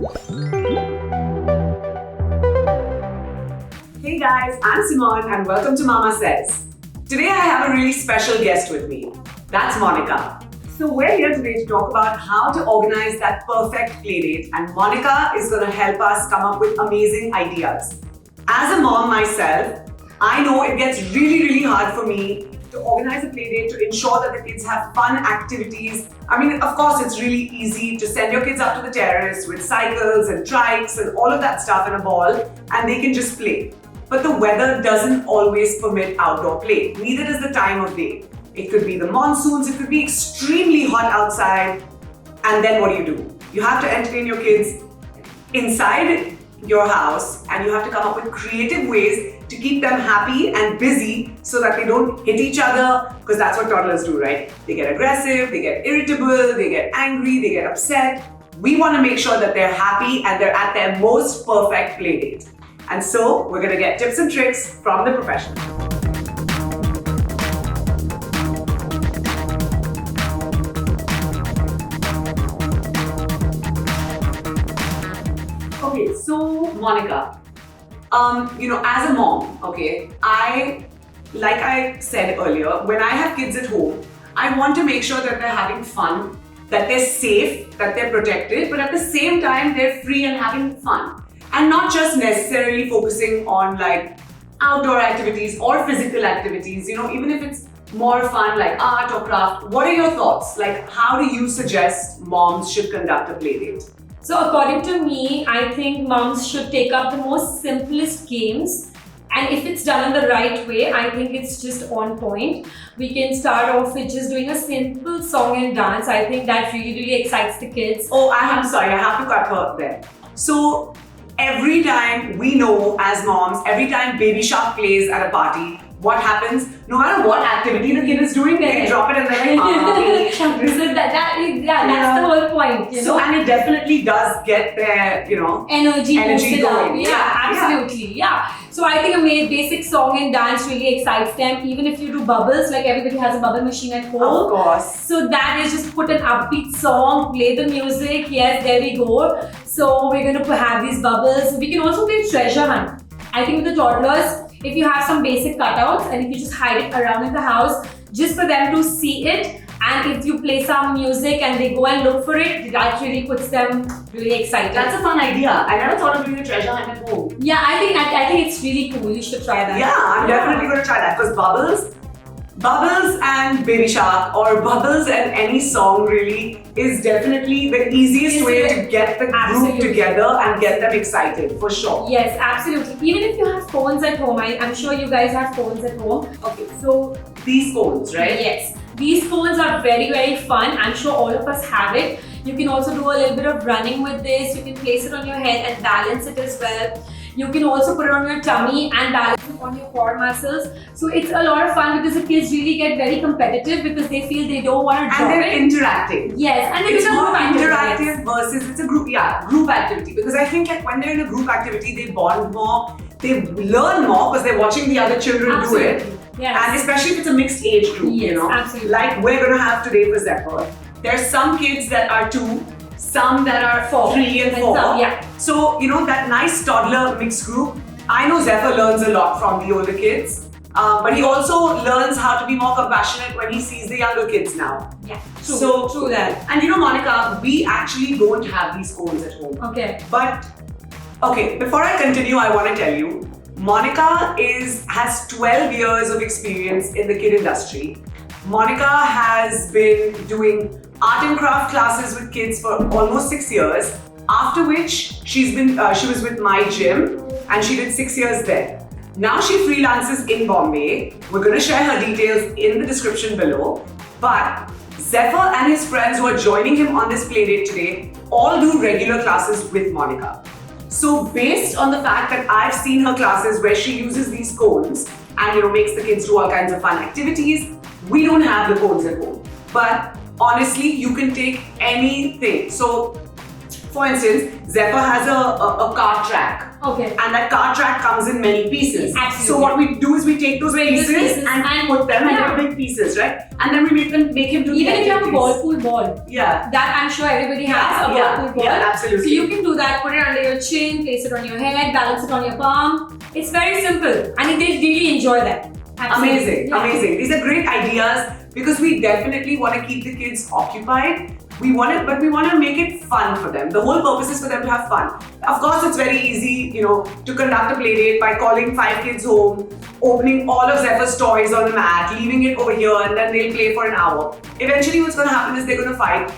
Hey guys, I'm Simone and welcome to Mama Says. Today I have a really special guest with me. That's Monica. So we're here today to talk about how to organize that perfect playdate, and Monica is going to help us come up with amazing ideas. As a mom myself, I know it gets really hard for me to organize a playdate to ensure that the kids have fun activities. I mean, of course, it's really easy to send your kids up to the terrace with cycles and trikes and all of that stuff and a ball, and they can just play. But the weather doesn't always permit outdoor play. Neither does the time of day. It could be the monsoons, it could be extremely hot outside. And then what do? You have to entertain your kids inside your house, and you have to come up with creative ways to keep them happy and busy so that they don't hit each other, because that's what toddlers do, right? They get aggressive, they get irritable, they get angry, they get upset. We want to make sure that they're happy and they're at their most perfect play date. And so we're going to get tips and tricks from the professionals. Okay, so Monica, as a mom, like I said earlier, when I have kids at home, I want to make sure that they're having fun, that they're safe, that they're protected, but at the same time, they're free and having fun. And not just necessarily focusing on like outdoor activities or physical activities, even if it's more fun like art or craft. What are your thoughts? Like, how do you suggest moms should conduct a play date? So according to me, I think moms should take up the most simplest games, and if it's done in the right way, I think it's just on point. We can start off with just doing a simple song and dance. I think that really excites the kids. Oh, I'm sorry, I have to cut her there. So every time we know as moms, every time Baby Shark plays at a party, what happens? No matter what activity the kid is doing, they drop it and they're like, so that's the whole point. So, and it definitely does get their, energy going. Yeah, absolutely. Yeah. So I think a basic song and dance really excites them. Even if you do bubbles, like everybody has a bubble machine at home. Of course. So that is just put an upbeat song, play the music. Yes, there we go. So we're going to have these bubbles. We can also play treasure hunt. I think with the toddlers, if you have some basic cutouts and if you just hide it around in the house, just for them to see it, and if you play some music and they go and look for it, that really puts them really excited. That's a fun idea. I never thought of doing a treasure hunt at home. Yeah, I think it's really cool. You should try that. Yeah, I'm definitely going to try that, because Bubbles and Baby Shark, or Bubbles and any song really, is definitely the easiest way to get the group together and get them excited, for sure. Yes, absolutely. Even if you have phones at home, I'm sure you guys have phones at home. Okay, so these phones, right? Yes. These phones are very fun. I'm sure all of us have it. You can also do a little bit of running with this. You can place it on your head and balance it as well. You can also put it on your tummy and balance it on your core muscles. So it's a lot of fun because the kids really get very competitive because they feel they don't want to drop it. And they're interacting. Yes, and it's more interactive versus it's a group activity. Because I think like when they're in a group activity, they bond more, they learn more because they're watching the other children do it. Yes. And especially if it's a mixed age group, absolutely. Like we're going to have today for Zephyr. There's some kids that are 2, some that are 3 and 4. So, that nice toddler mixed group. I know Zephyr learns a lot from the older kids, but he also learns how to be more compassionate when he sees the younger kids now. Yeah, true that. And Monica, we actually don't have these phones at home. Okay. But, before I continue, I want to tell you, Monica has 12 years of experience in the kid industry. Monica has been doing art and craft classes with kids for almost 6 years, after which she was with my gym and she did 6 years there. Now she freelances in Bombay. We're going to share her details in the description below. But Zephyr and his friends who are joining him on this playdate today all do regular classes with Monica. So based on the fact that I've seen her classes where she uses these cones and makes the kids do all kinds of fun activities, we don't have the cones at home. But honestly, you can take anything. So For instance, Zephyr has a car track. Okay. And that car track comes in many pieces. Absolutely. So what we do is we take those pieces and put them into big pieces, right? And then we make him do even if you have a ball pool ball. Yeah. That I'm sure everybody has a ball pool ball. Yeah, absolutely. So you can do that, put it under your chin, place it on your head, balance it on your palm. It's very simple. I mean, they really enjoy that. Absolutely. Amazing. These are great ideas because we definitely want to keep the kids occupied. We want to make it fun for them. The whole purpose is for them to have fun. Of course, it's very easy, to conduct a play date by calling 5 kids home, opening all of Zephyr's toys on the mat, leaving it over here, and then they'll play for an hour. Eventually, what's going to happen is they're going to fight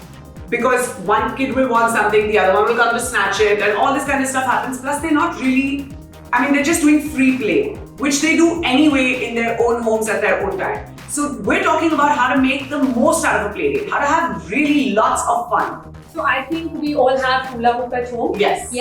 because one kid will want something, the other one will come to snatch it, and all this kind of stuff happens. Plus, they're not really, they're just doing free play, which they do anyway in their own homes at their own time. So we're talking about how to make the most out of a play date, how to have really lots of fun. So I think we all have hula hoop at home. Yes.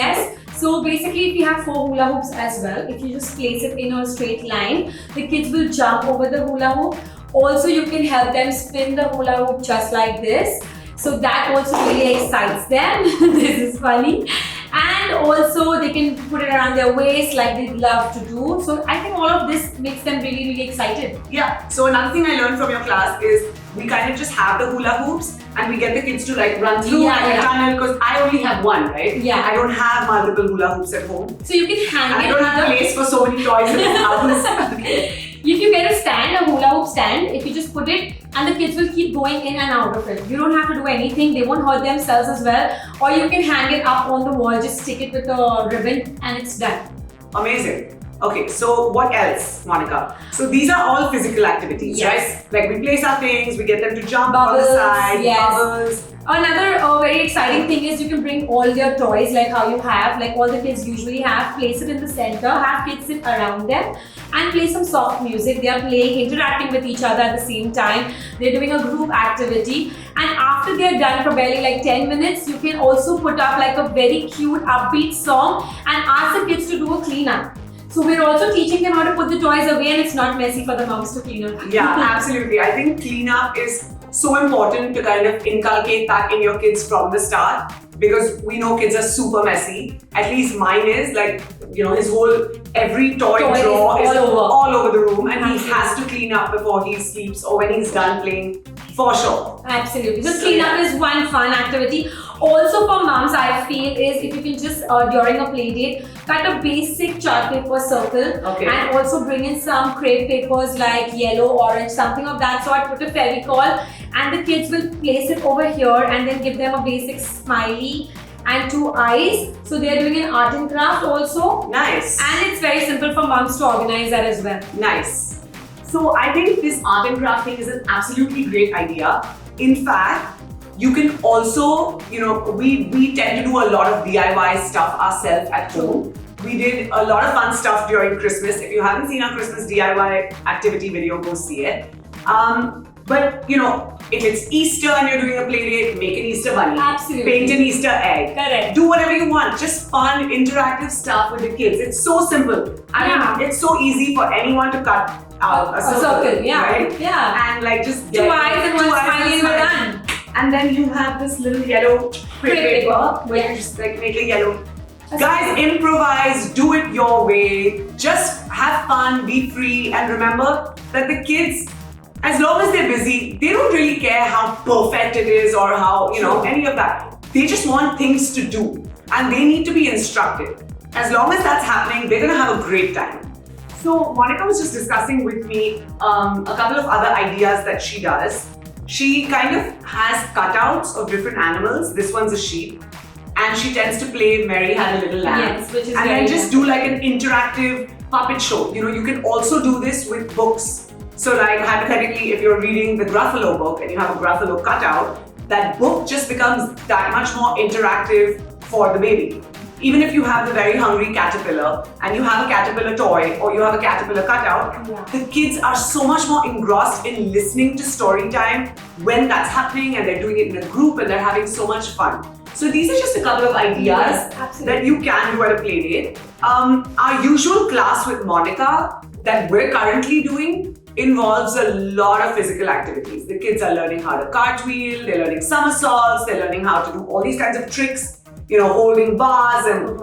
So basically, if you have 4 hula hoops as well, if you just place it in a straight line, the kids will jump over the hula hoop. Also, you can help them spin the hula hoop just like this. So that also really excites them. This is funny. And also they can put it around their waist like they love to do. So I think all of this makes them really, really excited. Yeah. So another thing I learned from your class is we kind of just have the hula hoops and we get the kids to run through a tunnel because I only have one, right? Yeah. I don't have multiple hula hoops at home. So you can hang it. I don't have place for so many toys in the house. If you get a hula hoop stand, if you just put it and the kids will keep going in and out of it. You don't have to do anything, they won't hurt themselves as well. Or you can hang it up on the wall, just stick it with a ribbon and it's done. Amazing. Okay, so what else, Monica? So these are all physical activities, right? Like we place our things, we get them to jump on the side, bubbles. Another very exciting thing is you can bring all your toys like how you have, like all the kids usually have, place it in the center, have kids sit around them and play some soft music. They are playing, interacting with each other at the same time. They're doing a group activity and after they're done for barely like 10 minutes, you can also put up like a very cute upbeat song and ask the kids to do a cleanup. So we're also teaching them how to put the toys away and it's not messy for the moms to clean up. Yeah, absolutely. I think cleanup is so important to kind of inculcate that in your kids from the start because we know kids are super messy. At least mine is every toy drawer is all over the room and he has to clean up before he sleeps or when he's done playing for sure. Absolutely. So cleanup is one fun activity. Also for moms, I feel is if you can just during a play date, cut a basic chart paper circle and also bring in some crepe papers like yellow, orange, something of that sort. Put a Fevicol and the kids will place it over here and then give them a basic smiley and 2 eyes. So they are doing an art and craft also. Nice. And it's very simple for moms to organize that as well. Nice. So I think this art and craft thing is an absolutely great idea. In fact, you can also, we tend to do a lot of DIY stuff ourselves at home. We did a lot of fun stuff during Christmas. If you haven't seen our Christmas DIY activity video, go see it. But if it's Easter and you're doing a play date, make an Easter bunny. Absolutely. Paint an Easter egg. Correct. Do whatever you want. Just fun, interactive stuff with the kids. It's so simple. I mean, it's so easy for anyone to cut out a circle. Right? Yeah. And just get 2 eyes and 1 smiley and we're done. And then you have this little yellow crepe paper where you just make a yellow. Guys, improvise, do it your way. Just have fun, be free, and remember that the kids, as long as they're busy, they don't really care how perfect it is or how, any of that. They just want things to do and they need to be instructed. As long as that's happening, they're gonna have a great time. So Monica was just discussing with me a couple of other ideas that she does. She kind of has cutouts of different animals. This one's a sheep. And she tends to play Mary Had a Little Lamb. Yes, which is and then just do like an interactive puppet show. You can also do this with books. So like hypothetically, if you're reading the Gruffalo book and you have a Gruffalo cutout, that book just becomes that much more interactive for the baby. Even if you have the very hungry caterpillar and you have a caterpillar toy or you have a caterpillar cutout, the kids are so much more engrossed in listening to story time when that's happening and they're doing it in a group and they're having so much fun. So these are just a couple of ideas that you can do at a play date. Our usual class with Monica that we're currently doing involves a lot of physical activities. The kids are learning how to cartwheel, they're learning somersaults, they're learning how to do all these kinds of tricks. holding bars and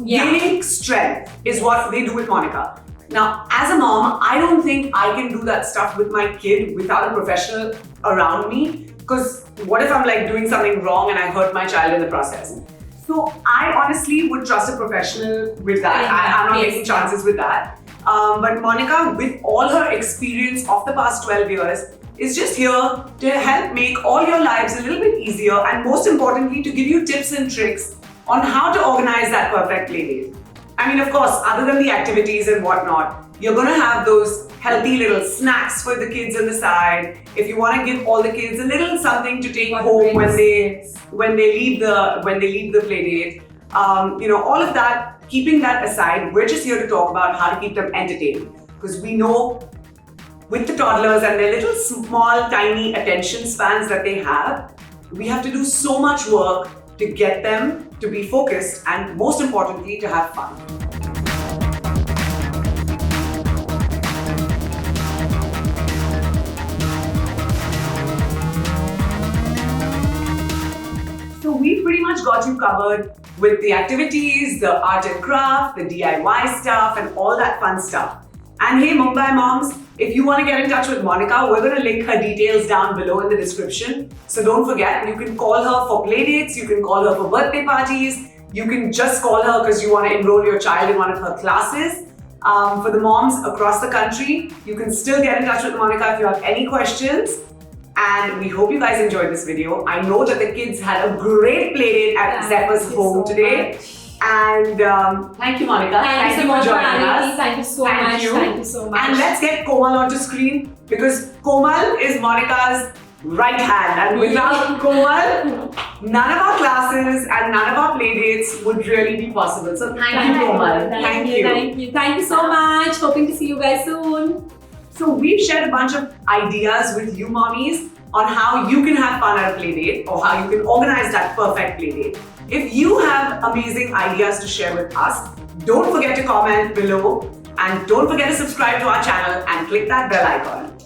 Yeah. gaining strength is what they do with Monica. Now, as a mom, I don't think I can do that stuff with my kid without a professional around me. Because what if I'm like doing something wrong and I hurt my child in the process? So I honestly would trust a professional with that. I'm not taking chances with that. But Monica, with all her experience of the past 12 years, is just here to help make all your lives a little bit easier and most importantly, to give you tips and tricks on how to organize that perfect play date. I mean, of course, other than the activities and whatnot, you're going to have those healthy little snacks for the kids on the side. If you want to give all the kids a little something to take home when they leave the play date, all of that, keeping that aside, we're just here to talk about how to keep them entertained. Because we know with the toddlers and their little small, tiny attention spans that they have, we have to do so much work to get them to be focused and most importantly, to have fun. So we pretty much got you covered with the activities, the art and craft, the DIY stuff and all that fun stuff. And hey Mumbai moms, if you want to get in touch with Monica, we're going to link her details down below in the description. So don't forget, you can call her for playdates, you can call her for birthday parties, you can just call her because you want to enroll your child in one of her classes. For the moms across the country, you can still get in touch with Monica if you have any questions. And we hope you guys enjoyed this video. I know that the kids had a great playdate at Zephyr's home today. And thank you, Monica. Thank you for joining us. Thank you so much. Thank you so much. And let's get Komal onto screen because Komal is Monica's right hand. And without Komal, none of our classes and none of our playdates would really be possible. So thank you, Komal. Thank you. Thank you so much. Hoping to see you guys soon. So we've shared a bunch of ideas with you mommies on how you can have fun at a playdate or how you can organize that perfect playdate. If you have amazing ideas to share with us, don't forget to comment below and don't forget to subscribe to our channel and click that bell icon.